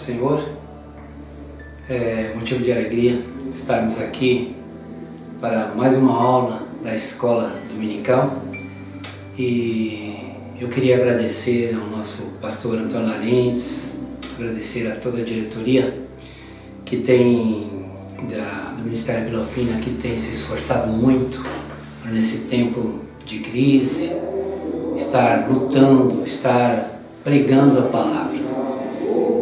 Senhor. É motivo de alegria estarmos aqui para mais uma aula da escola dominical, e eu queria agradecer ao nosso pastor Antônio Larendes, agradecer a toda a diretoria que tem do Ministério Vila Alpina, que tem se esforçado muito nesse tempo de crise, estar lutando, estar pregando a palavra.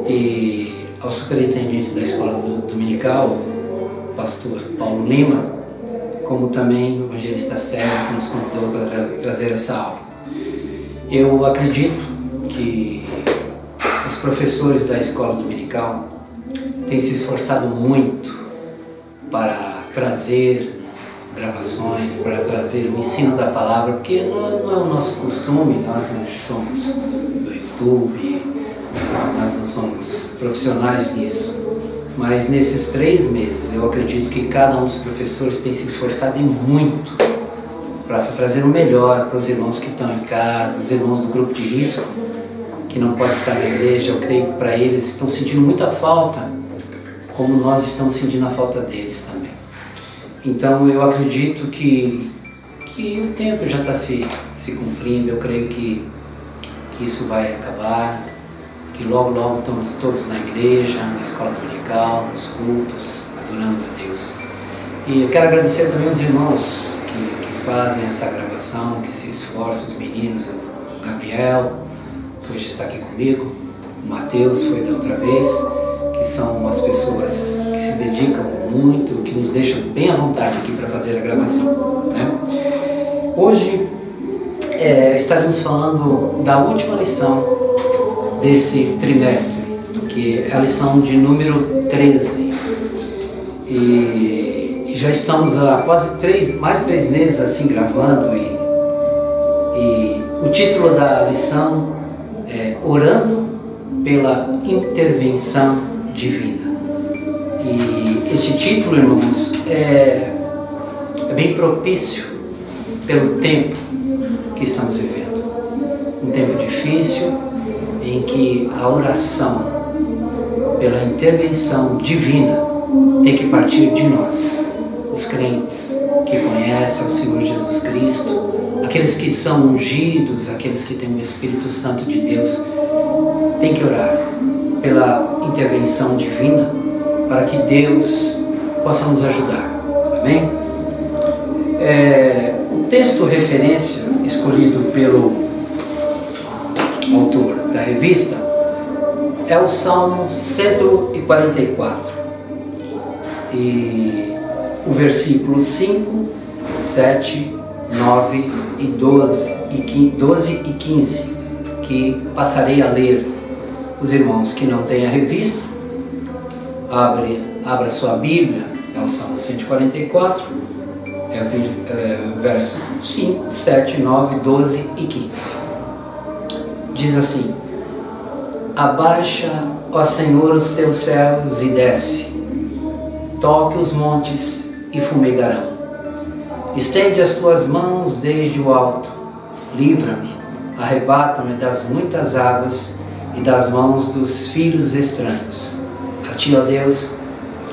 E ao superintendente da escola dominical, o pastor Paulo Lima, como também o evangelista Sérgio, que nos convidou para trazer essa aula. Eu acredito que os professores da escola dominical têm se esforçado muito para trazer gravações, para trazer o ensino da palavra, porque não é o nosso costume, nós não somos do YouTube, nós não somos profissionais nisso. Mas nesses 3 meses, eu acredito que cada um dos professores tem se esforçado muito para trazer o melhor para os irmãos que estão em casa, os irmãos do grupo de risco, que não podem estar na igreja. Eu creio que para eles estão sentindo muita falta, como nós estamos sentindo a falta deles também. Então eu acredito que o tempo já está se cumprindo. Eu creio que isso vai acabar, que logo estamos todos na igreja, na escola dominical, nos cultos, adorando a Deus. E eu quero agradecer também aos irmãos que fazem essa gravação, que se esforçam, os meninos, o Gabriel, que hoje está aqui comigo, o Matheus foi da outra vez, que são as pessoas que se dedicam muito, que nos deixam bem à vontade aqui para fazer a gravação, né? Hoje estaremos falando da última lição desse trimestre, que é a lição de número 13. E já estamos há quase mais de 3 meses assim gravando, e o título da lição é Orando pela Intervenção Divina. E esse título, irmãos, é bem propício pelo tempo que estamos vivendo. Um tempo difícil, em que a oração pela intervenção divina tem que partir de nós, os crentes que conhecem o Senhor Jesus Cristo, aqueles que são ungidos, aqueles que têm o Espírito Santo de Deus, tem que orar pela intervenção divina para que Deus possa nos ajudar. Amém? O texto referência escolhido pelo autor da revista é o Salmo 144, e o versículo 5, 7, 9 e 12 e 15, que passarei a ler. Os irmãos que não têm a revista, abra sua Bíblia, é o Salmo 144, versos 5, 7, 9, 12 e 15. Diz assim: Abaixa, ó Senhor, os teus céus e desce, toque os montes e fumegarão. Estende as tuas mãos desde o alto, livra-me, arrebata-me das muitas águas e das mãos dos filhos estranhos. A ti, ó Deus,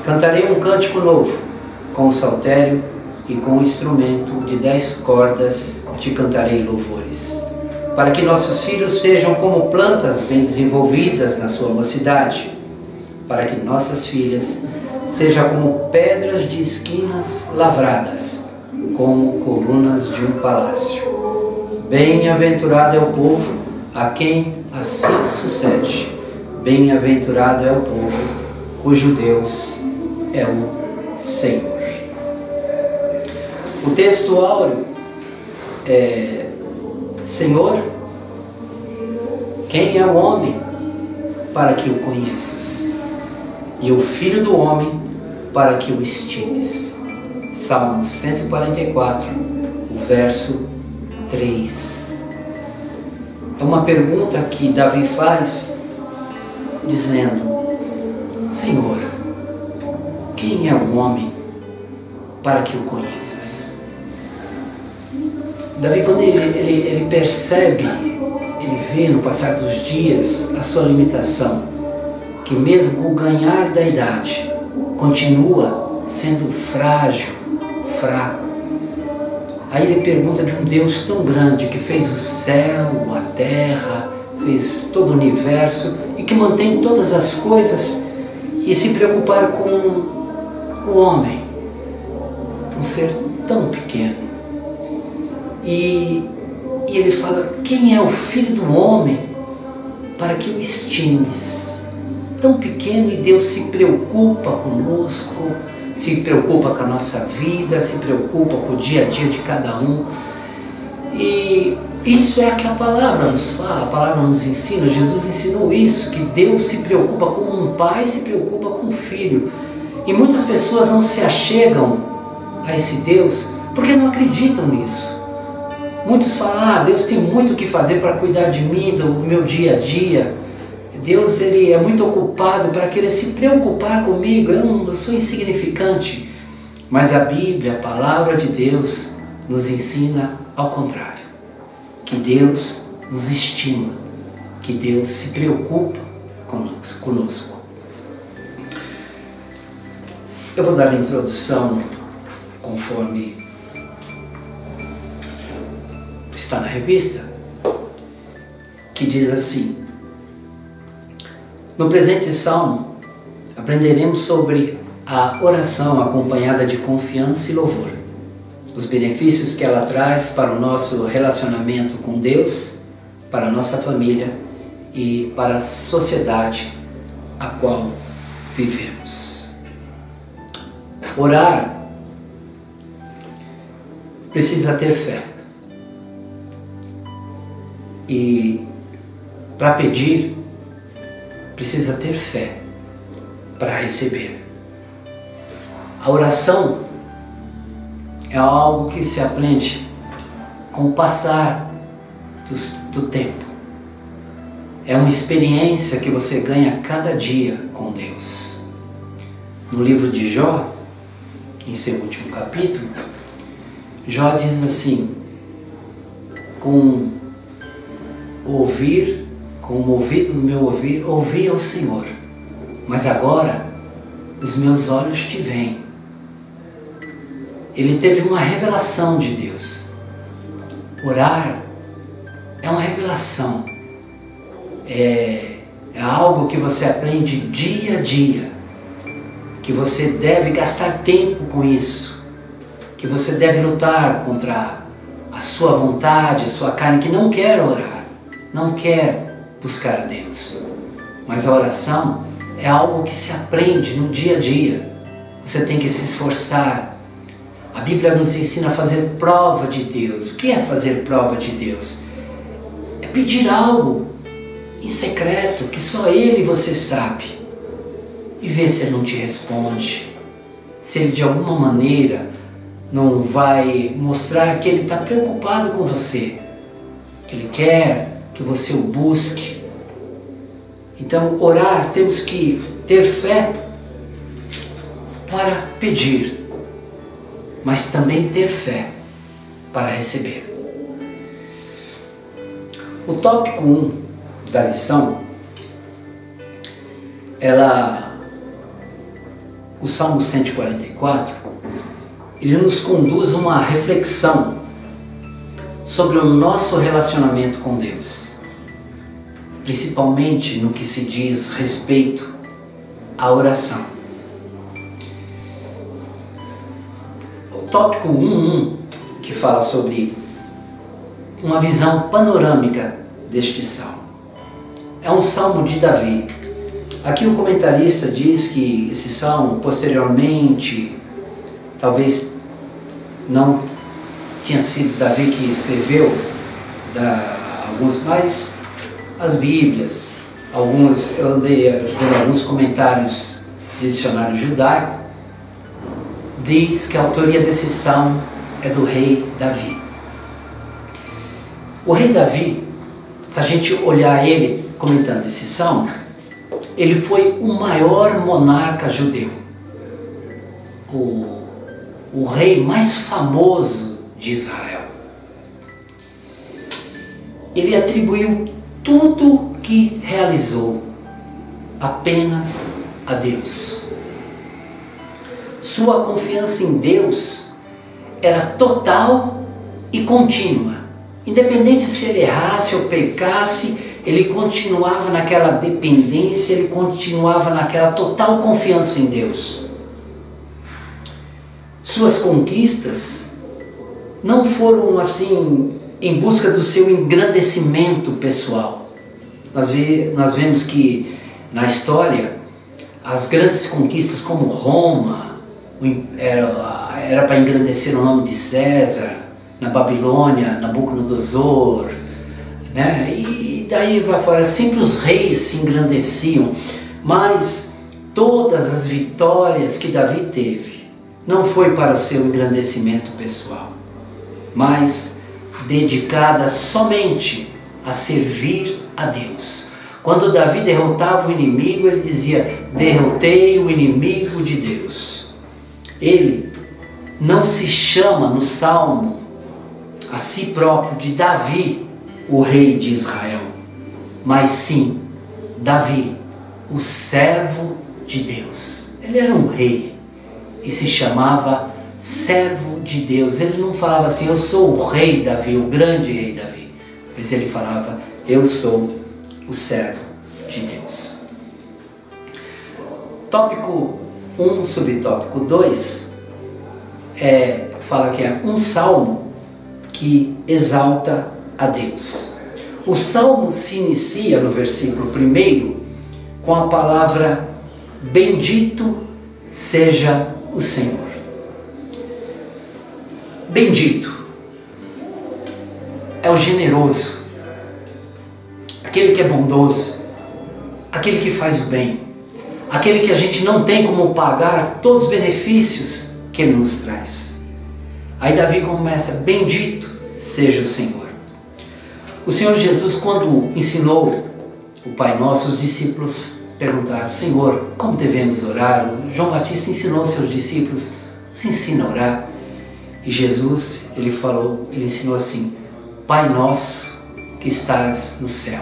cantarei um cântico novo, com o saltério e com o instrumento de 10 cordas te cantarei louvores. Para que nossos filhos sejam como plantas bem desenvolvidas na sua mocidade, para que nossas filhas sejam como pedras de esquinas lavradas, como colunas de um palácio. Bem-aventurado é o povo a quem assim sucede. Bem-aventurado é o povo cujo Deus é o Senhor. O texto áureo é: Senhor, quem é o homem para que o conheças? E o filho do homem para que o estimes? Salmo 144, o verso 3. É uma pergunta que Davi faz, dizendo: Senhor, quem é o homem para que o conheças? Davi, quando ele percebe, ele vê no passar dos dias a sua limitação, que mesmo com o ganhar da idade, continua sendo frágil, fraco. Aí ele pergunta de um Deus tão grande que fez o céu, a terra, fez todo o universo e que mantém todas as coisas, e se preocupar com o homem, um ser tão pequeno. E ele fala: quem é o filho do homem para que o estimes? Tão pequeno, e Deus se preocupa conosco, se preocupa com a nossa vida, se preocupa com o dia a dia de cada um. E isso é que a palavra nos fala, a palavra nos ensina. Jesus ensinou isso, que Deus se preocupa como um pai se preocupa com o filho. E muitas pessoas não se achegam a esse Deus porque não acreditam nisso. Muitos falam: Deus tem muito o que fazer para cuidar de mim, do meu dia a dia. Deus, ele é muito ocupado para querer se preocupar comigo, eu sou insignificante. Mas a Bíblia, a palavra de Deus, nos ensina ao contrário. Que Deus nos estima, que Deus se preocupa conosco. Eu vou dar a introdução conforme está na revista, que diz assim: no presente salmo, aprenderemos sobre a oração acompanhada de confiança e louvor, os benefícios que ela traz para o nosso relacionamento com Deus, para a nossa família e para a sociedade a qual vivemos. Orar precisa ter fé. E para pedir, precisa ter fé para receber. A oração é algo que se aprende com o passar do tempo. É uma experiência que você ganha cada dia com Deus. No livro de Jó, em seu último capítulo, Jó diz assim: com o ouvido do meu ouvir, ouvi ao Senhor, mas agora os meus olhos te veem. Ele teve uma revelação de Deus. Orar é uma revelação, é algo que você aprende dia a dia, que você deve gastar tempo com isso, que você deve lutar contra a sua vontade, a sua carne, que não quer orar, não quer buscar a Deus. Mas a oração é algo que se aprende no dia a dia. Você tem que se esforçar. A Bíblia nos ensina a fazer prova de Deus. O que é fazer prova de Deus? É pedir algo em secreto, que só Ele e você sabe, e ver se Ele não te responde, se Ele de alguma maneira não vai mostrar que Ele está preocupado com você, que Ele quer que você o busque. Então, orar, temos que ter fé para pedir, mas também ter fé para receber. O tópico 1 da lição, o Salmo 144, ele nos conduz a uma reflexão sobre o nosso relacionamento com Deus, principalmente no que se diz respeito à oração. O tópico 1.1, que fala sobre uma visão panorâmica deste salmo. É um salmo de Davi. Aqui o comentarista diz que esse salmo, posteriormente, talvez não tinha sido Davi que escreveu, mas as Bíblias, eu andei vendo alguns comentários de dicionário judaico, diz que a autoria desse salmo é do rei Davi. O rei Davi, se a gente olhar ele comentando esse salmo, ele foi o maior monarca judeu, o rei mais famoso de Israel. Ele atribuiu tudo que realizou apenas a Deus. Sua confiança em Deus era total e contínua. Independente se ele errasse ou pecasse, ele continuava naquela dependência, ele continuava naquela total confiança em Deus. Suas conquistas não foram assim em busca do seu engrandecimento pessoal. Nós vemos que na história as grandes conquistas como Roma era para engrandecer o nome de César, na Babilônia, Nabucodonosor, né? E daí vai fora, sempre os reis se engrandeciam, mas todas as vitórias que Davi teve não foi para o seu engrandecimento pessoal, mas dedicada somente a servir a Deus. Quando Davi derrotava o inimigo, ele dizia: derrotei o inimigo de Deus. Ele não se chama no Salmo a si próprio de Davi, o rei de Israel, mas sim Davi, o servo de Deus. Ele era um rei e se chamava servo de Deus. Ele não falava assim: eu sou o rei Davi, o grande rei Davi, mas ele falava: eu sou o servo de Deus. Tópico 1, subtópico 2, fala que é um salmo que exalta a Deus. O salmo se inicia no versículo 1 com a palavra: bendito seja o Senhor. Bendito é o generoso, aquele que é bondoso, aquele que faz o bem, aquele que a gente não tem como pagar todos os benefícios que ele nos traz. Aí Davi começa: bendito seja o Senhor. O Senhor Jesus, quando ensinou o Pai Nosso, os discípulos perguntaram: Senhor, como devemos orar? O João Batista ensinou aos seus discípulos: nos ensina a orar. E Jesus, ele ensinou assim: Pai Nosso que estás no céu.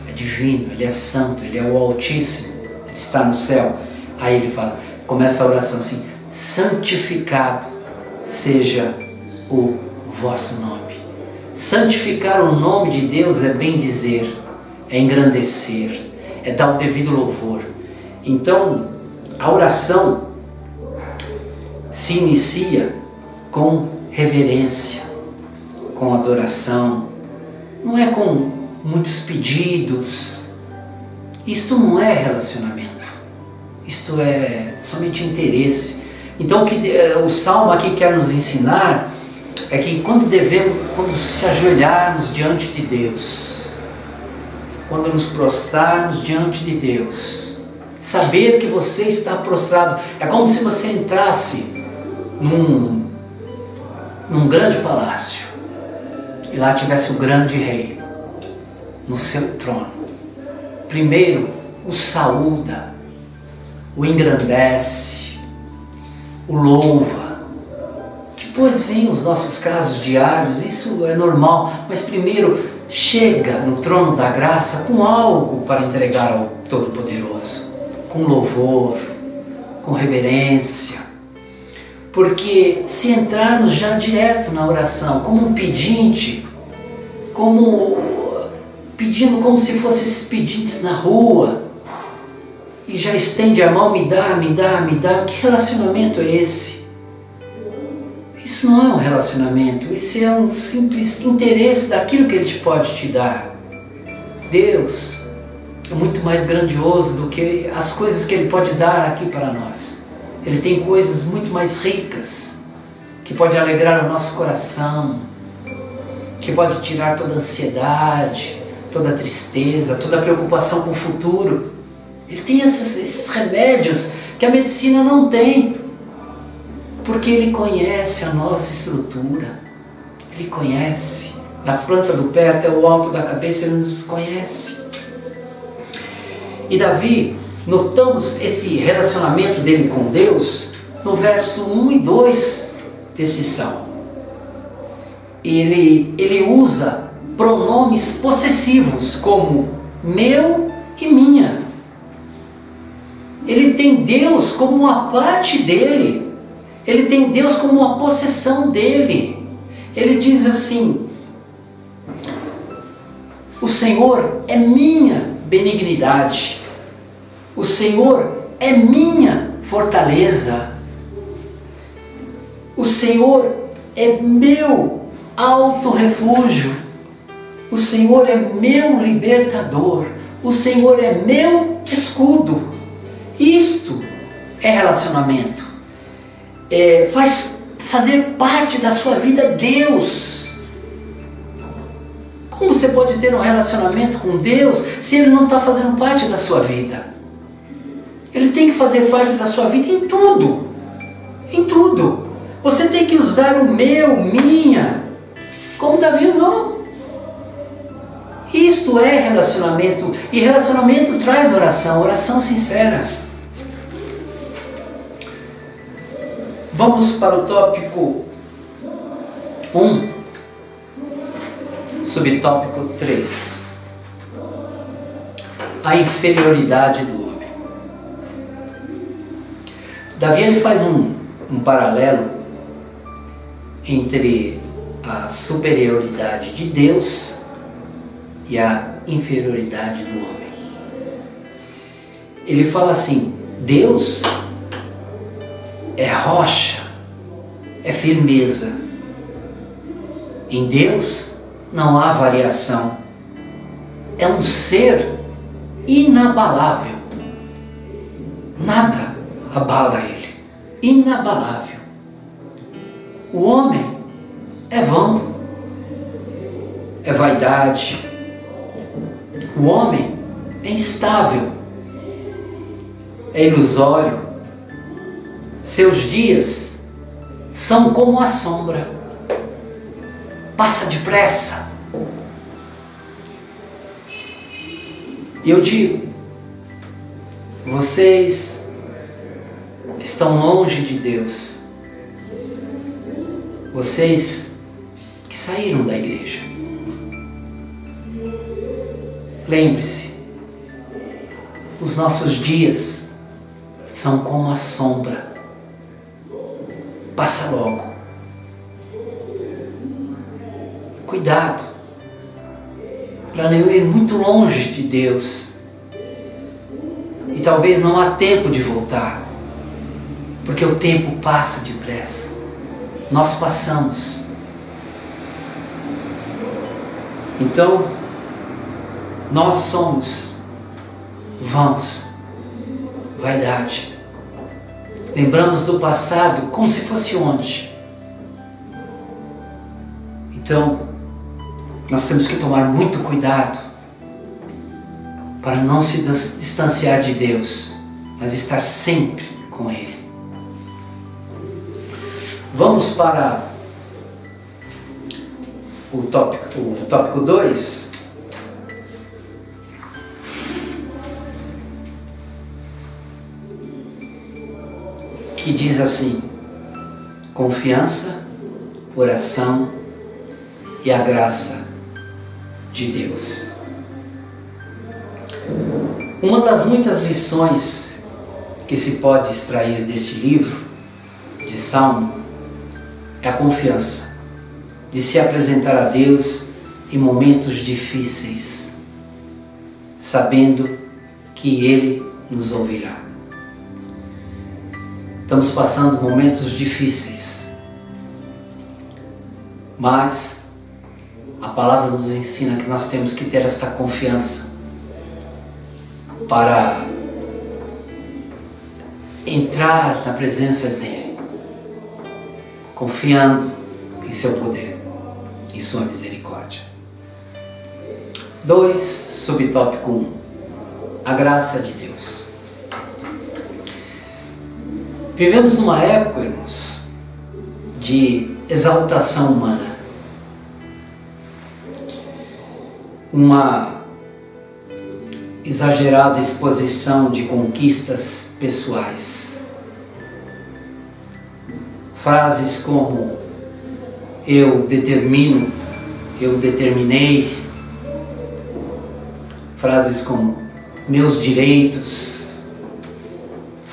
É divino, ele é santo, ele é o Altíssimo, ele está no céu. Aí ele começa a oração assim: santificado seja o vosso nome. Santificar o nome de Deus é bem dizer, é engrandecer, é dar o devido louvor. Então, a oração se inicia com reverência, com adoração, não é com muitos pedidos. Isto não é relacionamento, isto é somente interesse. Então, o que o Salmo aqui quer nos ensinar é que quando se ajoelharmos diante de Deus, quando nos prostrarmos diante de Deus, saber que você está prostrado, é como se você entrasse num grande palácio e lá tivesse o grande rei no seu trono. Primeiro o saúda, o engrandece, o louva. Depois vem os nossos casos diários, isso é normal, mas primeiro chega no trono da graça com algo para entregar ao Todo-Poderoso, com louvor, com reverência. Porque se entrarmos já direto na oração, como um pedinte, pedindo como se fossem esses pedintes na rua, e já estende a mão: me dá, me dá, me dá. Que relacionamento é esse? Isso não é um relacionamento, esse é um simples interesse daquilo que Ele pode te dar. Deus é muito mais grandioso do que as coisas que Ele pode dar aqui para nós. Ele tem coisas muito mais ricas, que pode alegrar o nosso coração, que pode tirar toda a ansiedade, toda a tristeza, toda a preocupação com o futuro. Ele tem esses remédios que a medicina não tem, porque Ele conhece a nossa estrutura, Ele conhece, da planta do pé até o alto da cabeça, Ele nos conhece. E Davi, notamos esse relacionamento dele com Deus no verso 1 e 2 desse salmo. Ele usa pronomes possessivos como meu e minha. Ele tem Deus como uma parte dele. Ele tem Deus como uma possessão dele. Ele diz assim: o Senhor é minha benignidade. O Senhor é minha fortaleza. O Senhor é meu alto refúgio. O Senhor é meu libertador. O Senhor é meu escudo. Isto é relacionamento. Fazer parte da sua vida Deus. Como você pode ter um relacionamento com Deus se Ele não está fazendo parte da sua vida? Ele tem que fazer parte da sua vida em tudo. Em tudo. Você tem que usar o meu, minha, como Davi usou. Isto é relacionamento. E relacionamento traz oração, oração sincera. Vamos para o tópico 1, subtópico 3. A inferioridade do homem. Davi ele faz um paralelo entre a superioridade de Deus e a inferioridade do homem. Ele fala assim: Deus é rocha, é firmeza. Em Deus não há variação. É um ser inabalável. Nada abala ele. Inabalável. O homem é vão. É vaidade. O homem é instável. É ilusório. Seus dias são como a sombra. Passa depressa. E eu digo, vocês estão longe de Deus. Vocês que saíram da igreja. Lembre-se, os nossos dias são como a sombra. Passa logo. Cuidado para não ir muito longe de Deus. E talvez não há tempo de voltar, porque o tempo passa depressa. Nós passamos. Então, nós somos vãos, vaidade. Lembramos do passado como se fosse ontem. Então, nós temos que tomar muito cuidado para não se distanciar de Deus, mas estar sempre com Ele. Vamos para o tópico 2. Que diz assim: confiança, oração e a graça de Deus. Uma das muitas lições que se pode extrair deste livro de Salmo é a confiança de se apresentar a Deus em momentos difíceis, sabendo que Ele nos ouvirá. Estamos passando momentos difíceis, mas a palavra nos ensina que nós temos que ter esta confiança para entrar na presença dEle, confiando em seu poder, em sua misericórdia. 2, subtópico 1, a graça de Deus. Vivemos numa época, irmãos, de exaltação humana. Uma exagerada exposição de conquistas pessoais. Frases como eu determino, eu determinei. Frases como meus direitos.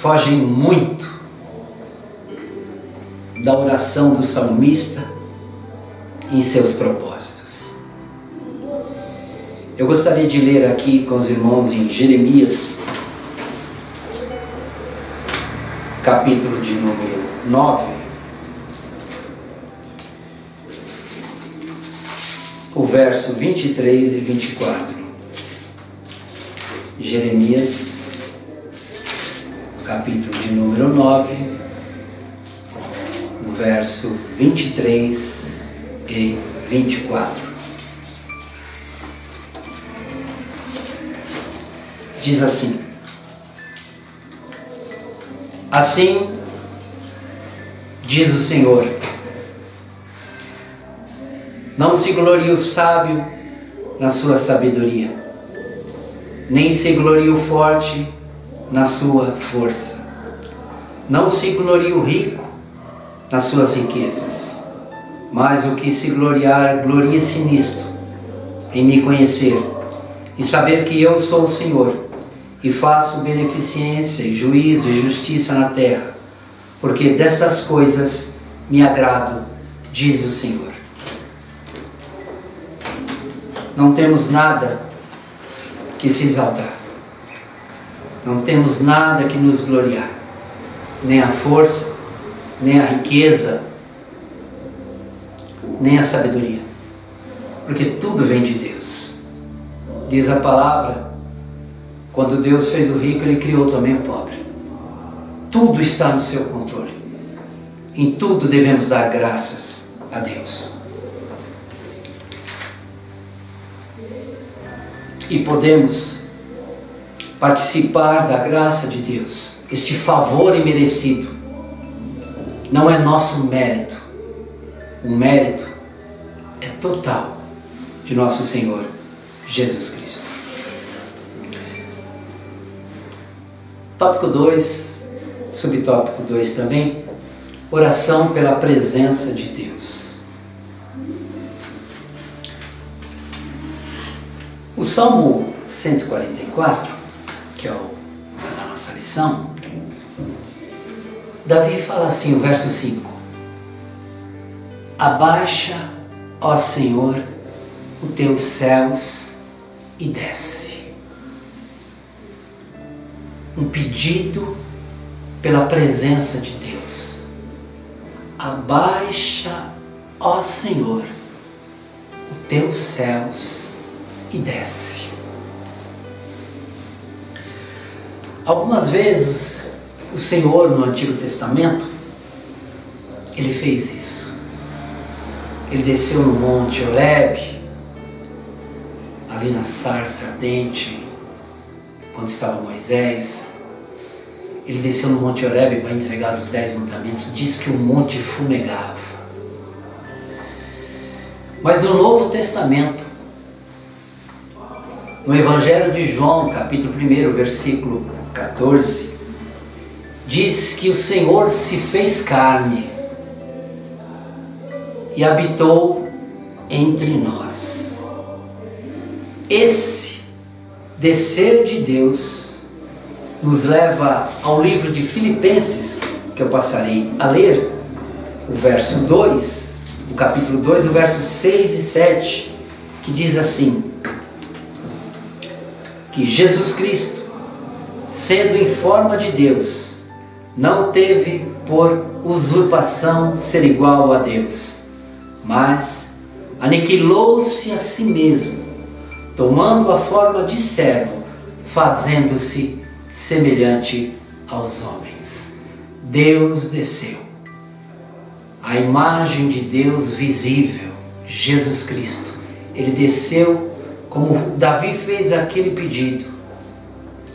fogem muito da oração do salmista em seus propósitos. Eu gostaria de ler aqui com os irmãos em Jeremias, capítulo de número 9, o verso 23 e 24. Jeremias, capítulo de número 9, o verso 23 e 24. Diz assim: assim diz o Senhor, não se glorie o sábio na sua sabedoria, nem se glorie o forte na sua força. Não se glorie o rico nas suas riquezas, mas o que se gloriar, glorie-se nisto, em me conhecer e saber que eu sou o Senhor, e faço beneficência e juízo e justiça na terra, porque destas coisas me agrado, diz o Senhor. Não temos nada que se exaltar, não temos nada que nos gloriar, nem a força, nem a riqueza, nem a sabedoria, porque tudo vem de Deus. Diz a palavra, quando Deus fez o rico, Ele criou também o pobre. Tudo está no seu controle. Em tudo devemos dar graças a Deus. E podemos participar da graça de Deus. Este favor imerecido não é nosso mérito. O mérito é total de nosso Senhor Jesus Cristo. Tópico 2, subtópico 2 também, oração pela presença de Deus. O Salmo 144, que é a nossa lição, Davi fala assim, o verso 5: abaixa, ó Senhor, os teus céus e desce. Um pedido pela presença de Deus. Abaixa, ó Senhor, os teus céus e desce. Algumas vezes o Senhor no Antigo Testamento, Ele fez isso. Ele desceu no Monte Horebe, ali na sarça ardente, quando estava Moisés. Ele desceu no Monte Horebe para entregar os 10 mandamentos. Diz que o monte fumegava. Mas no Novo Testamento, no Evangelho de João, capítulo 1, versículo 14, diz que o Senhor se fez carne e habitou entre nós. Esse descer de Deus nos leva ao livro de Filipenses, que eu passarei a ler, o verso 2, o capítulo 2, o verso 6 e 7, que diz assim: que Jesus Cristo, sendo em forma de Deus, não teve por usurpação ser igual a Deus, mas aniquilou-se a si mesmo, tomando a forma de servo, fazendo-se semelhante aos homens. Deus desceu. A imagem de Deus visível, Jesus Cristo. Ele desceu como Davi fez aquele pedido.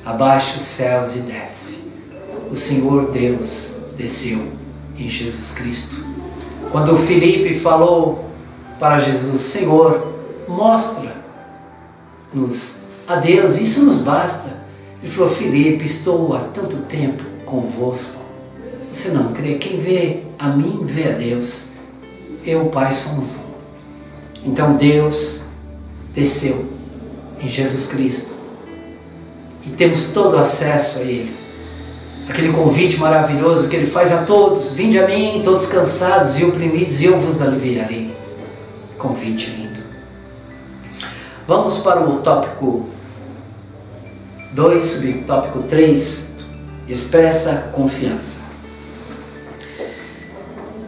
Abaixa os céus e desce. O Senhor Deus desceu em Jesus Cristo. Quando Filipe falou para Jesus: Senhor, mostra-nos a Deus, isso nos basta. Ele falou: Filipe, estou há tanto tempo convosco, você não crê? Quem vê a mim, vê a Deus. Eu e o Pai somos um. Então Deus desceu em Jesus Cristo e temos todo acesso a Ele. aquele convite maravilhoso que Ele faz a todos: vinde a mim, todos cansados e oprimidos, e eu vos aliviarei. Convite lindo. Vamos para o tópico 2, subtópico 3, expressa confiança.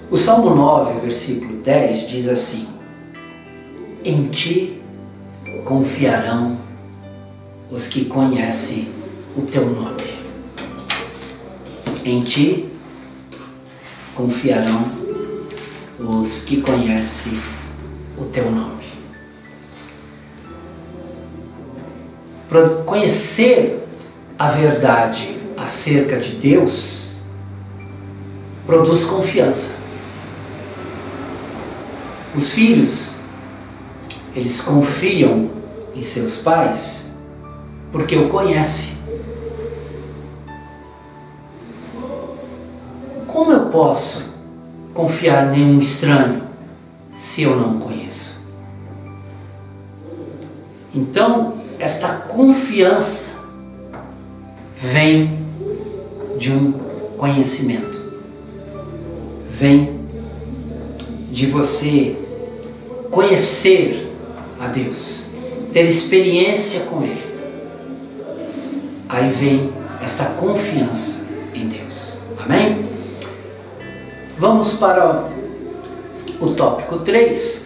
O Salmo 9, versículo 10 diz assim: em ti confiarão os que conhecem o teu nome. Em ti confiarão os que conhecem o teu nome. Conhecer a verdade acerca de Deus produz confiança. Os filhos, eles confiam em seus pais porque o conhecem. Como eu posso confiar em um estranho se eu não conheço? Então, esta confiança vem de um conhecimento, vem de você conhecer a Deus, ter experiência com Ele. Aí vem esta confiança em Deus. Amém? Vamos para o tópico 3,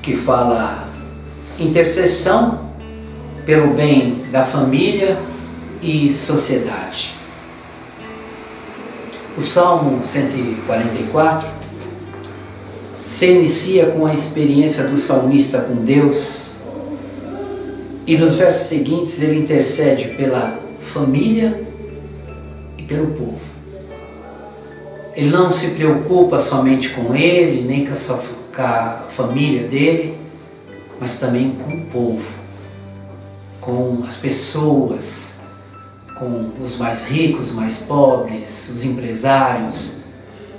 que fala intercessão pelo bem da família e sociedade. O Salmo 144 se inicia com a experiência do salmista com Deus, e nos versos seguintes ele intercede pela família e pelo povo. Ele não se preocupa somente com ele, nem com a família dele, mas também com o povo, com as pessoas, com os mais ricos, os mais pobres, os empresários.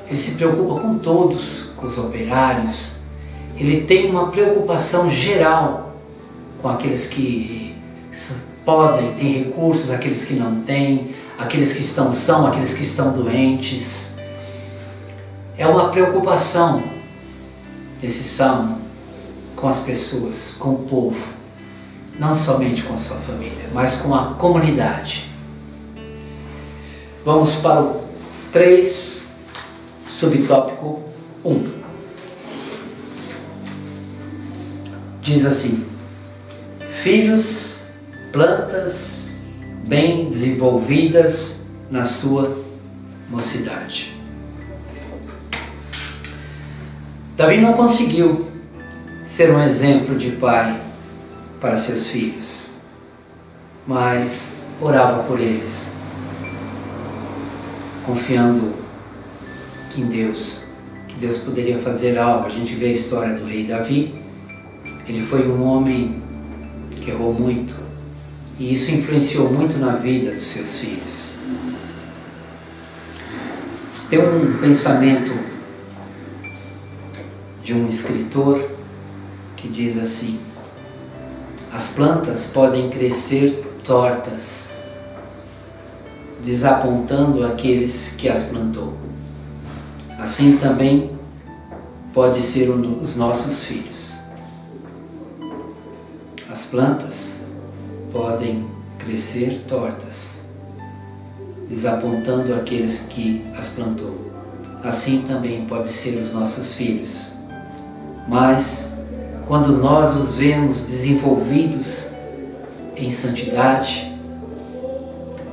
Ele se preocupa com todos, com os operários. Ele tem uma preocupação geral com aqueles que podem, têm recursos, aqueles que não têm, aqueles que estão sãos, aqueles que estão doentes. É uma preocupação desse salmo com as pessoas, com o povo, não somente com a sua família, mas com a comunidade. Vamos para o 3, subtópico 1. Diz assim: filhos, plantas bem desenvolvidas na sua mocidade. Davi não conseguiu ser um exemplo de pai para seus filhos, mas orava por eles, confiando em Deus, que Deus poderia fazer algo. A gente vê a história do rei Davi. Ele foi um homem que errou muito, e isso influenciou muito na vida dos seus filhos. Tem um pensamento de um escritor que diz assim: as plantas podem crescer tortas, desapontando aqueles que as plantou. Assim também pode ser os nossos filhos. As plantas podem crescer tortas, desapontando aqueles que as plantou. Assim também pode ser os nossos filhos. Mas quando nós os vemos desenvolvidos em santidade,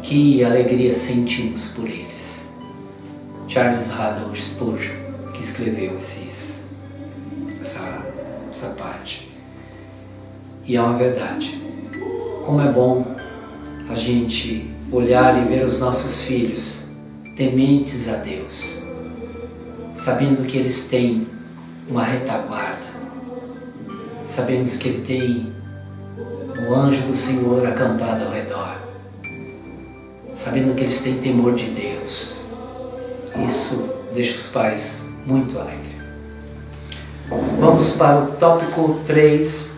que alegria sentimos por eles. Charles Haddon Spurgeon, que escreveu essa parte. E é uma verdade. Como é bom a gente olhar e ver os nossos filhos tementes a Deus, sabendo que eles têm uma retaguarda. Sabemos que Ele tem o anjo do Senhor acampado ao redor. Sabendo que eles têm temor de Deus. Isso deixa os pais muito alegres. Vamos para o tópico 3,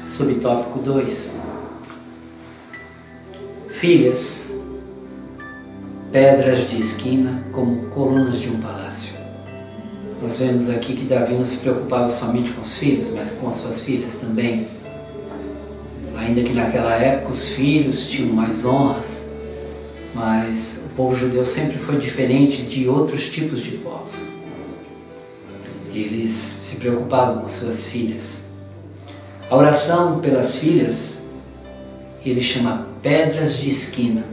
subtópico 2. filhas, pedras de esquina como colunas de um palácio. Nós vemos aqui que Davi não se preocupava somente com os filhos, mas com as suas filhas também. Ainda que naquela época os filhos tinham mais honras, mas o povo judeu sempre foi diferente de outros tipos de povos. Eles se preocupavam com suas filhas. A oração pelas filhas, ele chama pedras de esquina,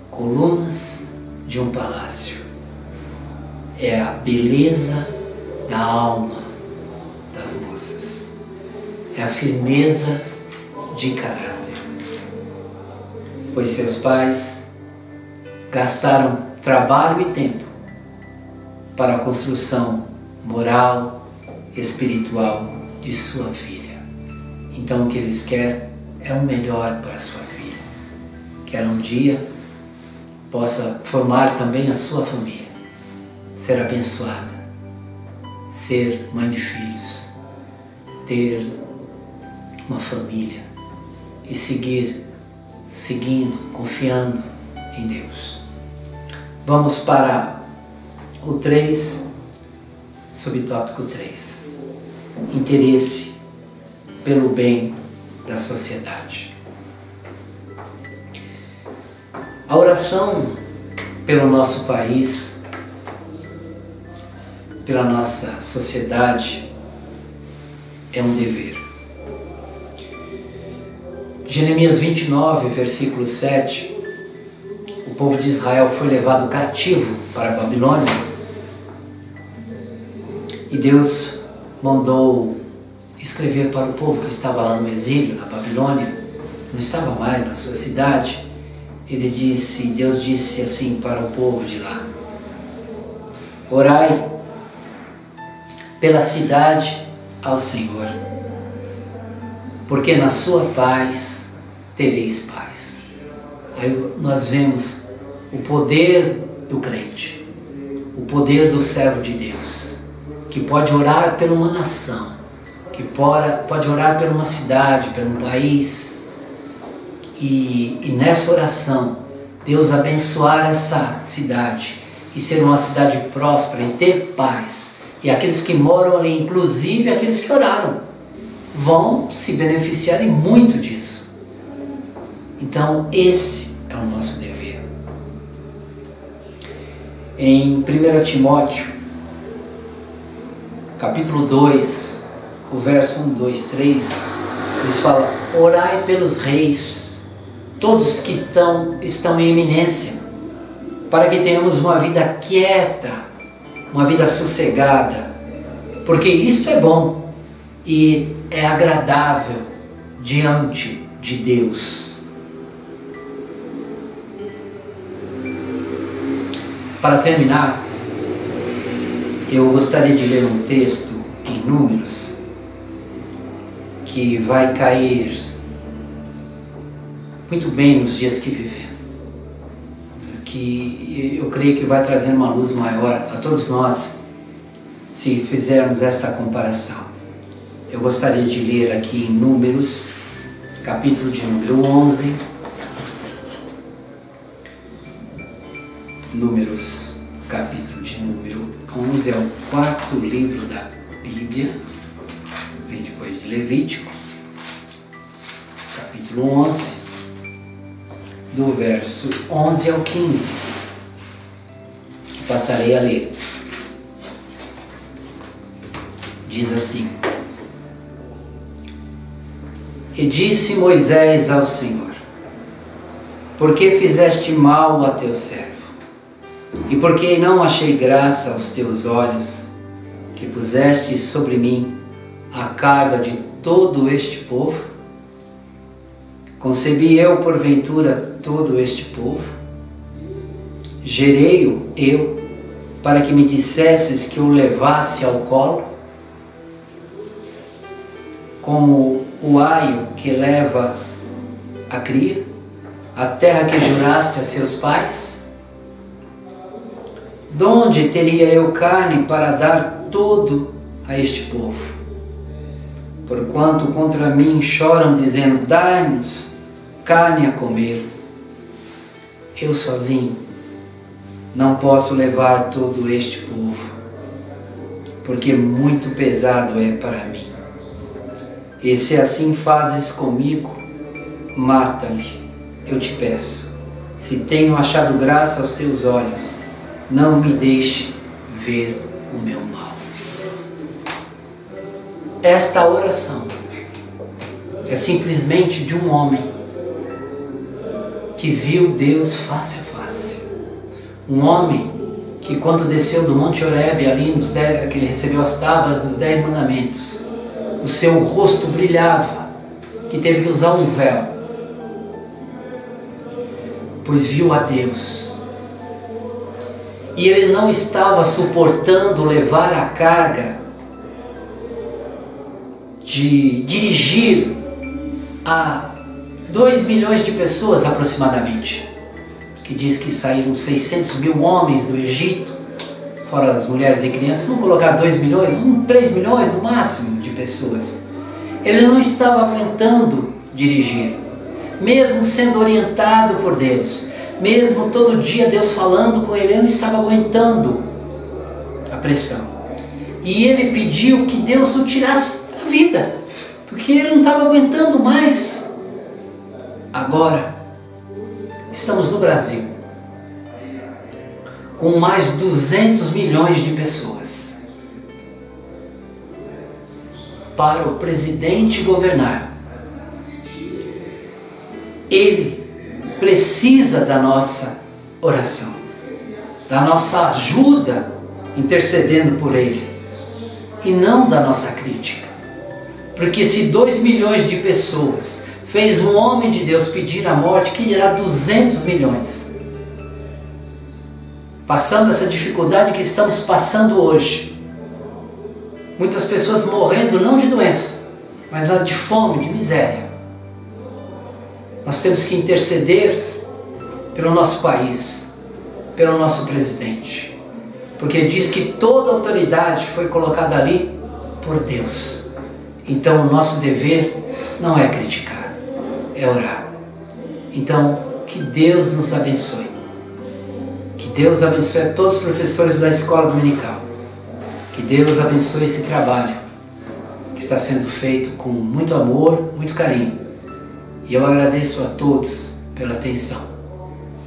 colunas de um palácio. É a beleza da alma das moças. É a firmeza de caráter. Pois seus pais gastaram trabalho e tempo para a construção moral, espiritual de sua filha. Então o que eles querem é o melhor para sua filha. Que ela um dia possa formar também a sua família, ser abençoada, ser mãe de filhos, ter uma família e seguindo, confiando em Deus. Vamos para o 3, subtópico 3. Interesse pelo bem da sociedade. A oração pelo nosso país, pela nossa sociedade, é um dever. Jeremias 29, versículo 7, o povo de Israel foi levado cativo para a Babilônia e Deus mandou escrever para o povo que estava lá no exílio, na Babilônia, não estava mais na sua cidade. Deus disse assim para o povo de lá: orai pela cidade ao Senhor, porque na sua paz tereis paz. Aí nós vemos o poder do crente, o poder do servo de Deus, que pode orar por uma nação, que pode orar por uma cidade, por um país, e nessa oração Deus abençoar essa cidade e ser uma cidade próspera e ter paz. E aqueles que moram ali, inclusive aqueles que oraram, vão se beneficiarem muito disso. Então esse é o nosso dever. Em 1 Timóteo, capítulo 2, o verso 1, 2, 3, eles falam: orai pelos reis, todos que estão em eminência, para que tenhamos uma vida quieta, uma vida sossegada, porque isto é bom e é agradável diante de Deus. Para terminar, eu gostaria de ler um texto em Números que vai cair muito bem nos dias que vivemos, que eu creio que vai trazer uma luz maior a todos nós se fizermos esta comparação. Eu gostaria de ler aqui em Números, capítulo de número 11, Números, capítulo de número 11, é o 4º livro da Bíblia, vem depois de Levítico, capítulo 11, do verso 11 ao 15, que passarei a ler. Diz assim: E disse Moisés ao Senhor: por que fizeste mal a teu servo? E por que não achei graça aos teus olhos, que puseste sobre mim a carga de todo este povo? Concebi eu porventura todo este povo? Gerei-o eu para que me dissesses que o levasse ao colo? Como o aio que leva a cria, a terra que juraste a seus pais? Donde teria eu carne para dar todo a este povo? Porquanto contra mim choram, dizendo: dai-nos carne a comer. eu sozinho não posso levar todo este povo, porque muito pesado é para mim. E se assim fazes comigo, mata-me, eu te peço. Se tenho achado graça aos teus olhos, não me deixe ver o meu mal. Esta oração é simplesmente de um homem que viu Deus face a face. Um homem que quando desceu do Monte Horebe, ali que ele recebeu as tábuas dos 10 mandamentos, o seu rosto brilhava, que teve que usar um véu, pois viu a Deus. E ele não estava suportando levar a carga de dirigir a 2 milhões de pessoas aproximadamente, que diz que saíram 600 mil homens do Egito, fora as mulheres e crianças. Vamos colocar 2 milhões, 3 milhões no máximo de pessoas. Ele não estava aguentando dirigir, mesmo sendo orientado por Deus, mesmo todo dia Deus falando com ele não estava aguentando a pressão. E ele pediu que Deus o tirasse da vida, porque ele não estava aguentando mais. Agora, estamos no Brasil, com mais de 200 milhões de pessoas. Para o presidente governar, ele precisa da nossa oração, da nossa ajuda intercedendo por ele, e não da nossa crítica. Porque se 2 milhões de pessoas fez um homem de Deus pedir a morte, que dirá 200 milhões? Passando essa dificuldade que estamos passando hoje, muitas pessoas morrendo não de doença, mas de fome, de miséria. Nós temos que interceder pelo nosso país, pelo nosso presidente, porque diz que toda autoridade foi colocada ali por Deus. Então o nosso dever não é criticar, é orar. Então que Deus nos abençoe, que Deus abençoe a todos os professores da escola dominical, que Deus abençoe esse trabalho que está sendo feito com muito amor, muito carinho. E eu agradeço a todos pela atenção.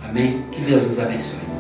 Amém? Que Deus nos abençoe.